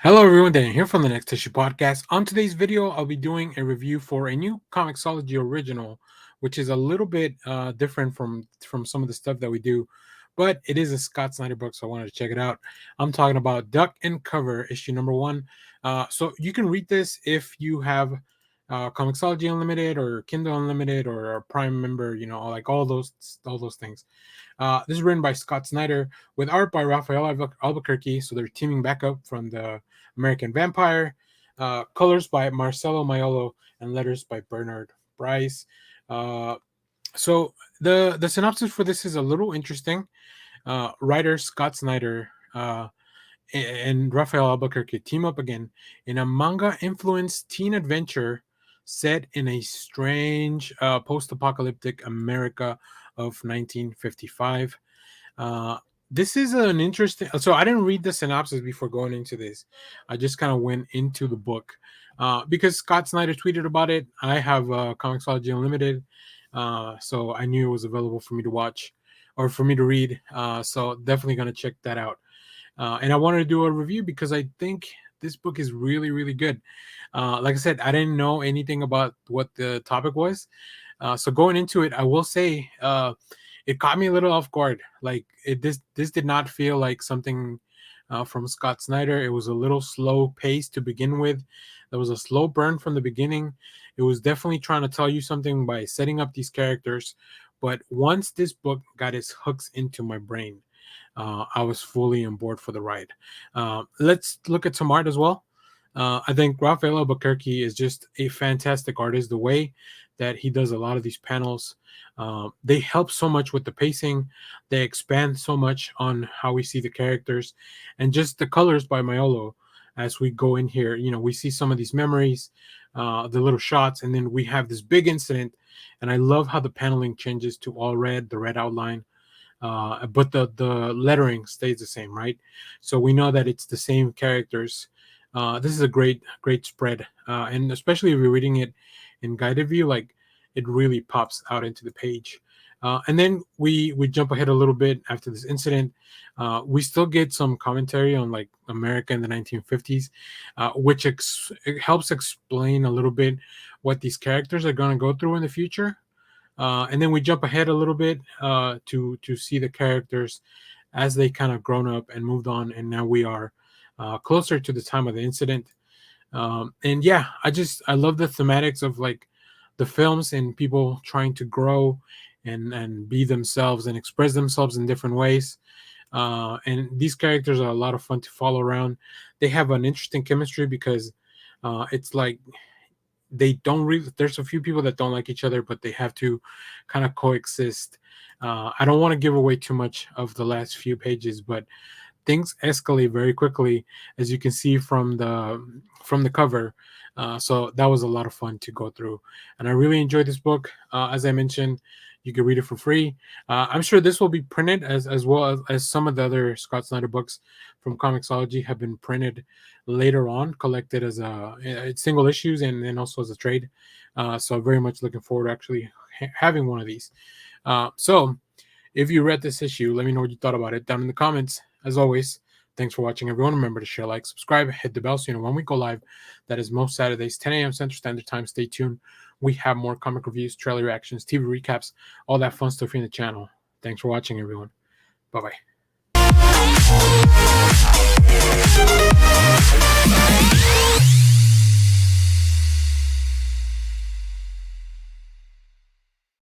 Hello everyone, Dan here from the Next Issue Podcast. On today's video, I'll be doing a review for a new Comixology original, which is a little bit different from some of the stuff that we do, but it is a Scott Snyder book, so I wanted to check it out. I'm talking about Duck and Cover, issue number 1. So you can read this if you have Comixology Unlimited or Kindle Unlimited or a Prime member, like all those things. This is written by Scott Snyder with art by Rafael Albuquerque. So they're teaming back up from the American Vampire. Colors by Marcelo Maiolo and letters by Bernardo. Brice. So the synopsis for this is a little interesting. Writer Scott Snyder and Rafael Albuquerque team up again in a manga-influenced teen adventure set in a strange post-apocalyptic America of 1955. This is an interesting. So I didn't read the synopsis before going into this. I just kind of went into the book because Scott Snyder tweeted about it. I have Comixology Unlimited, so I knew it was available for me to watch or for me to read. So definitely gonna check that out. And I wanted to do a review because I think this book is really, really good. Like I said, I didn't know anything about what the topic was. So going into it, I will say it caught me a little off guard. Like this did not feel like something from Scott Snyder. It was a little slow pace to begin with. There was a slow burn from the beginning. It was definitely trying to tell you something by setting up these characters. But once this book got its hooks into my brain, I was fully on board for the ride. Let's look at some art as well. I think Rafael Albuquerque is just a fantastic artist. The way that he does a lot of these panels, they help so much with the pacing. They expand so much on how we see the characters, and just the colors by Maiolo. As we go in here, we see some of these memories, the little shots, and then we have this big incident. And I love how the paneling changes to all red, the red outline. But the lettering stays the same, right? So we know that it's the same characters. This is a great spread, and especially if you're reading it in guided view, like it really pops out into the page. And then we jump ahead a little bit after this incident. We still get some commentary on like America in the 1950s, which it helps explain a little bit what these characters are going to go through in the future. And then we jump ahead a little bit to see the characters as they kind of grown up and moved on, and now we are closer to the time of the incident. And yeah, I love the thematics of like the films and people trying to grow and be themselves and express themselves in different ways. And these characters are a lot of fun to follow around. They have an interesting chemistry because it's like they don't really, there's a few people that don't like each other, but they have to kind of coexist. I don't want to give away too much of the last few pages, but things escalate very quickly, as you can see from the cover. So that was a lot of fun to go through, and I really enjoyed this book. As I mentioned, you can read it for free. I'm sure this will be printed as well as some of the other Scott Snyder books from Comixology have been printed later on, collected as single issues and then also as a trade. So very much looking forward to actually having one of these. So if you read this issue, let me know what you thought about it down in the comments. As always, thanks for watching, everyone. Remember to share, like, subscribe, hit the bell so you know when we go live. That is most Saturdays, 10 a.m. Central Standard Time. Stay tuned. We have more comic reviews, trailer reactions, TV recaps, all that fun stuff in the channel. Thanks for watching, everyone. Bye-bye.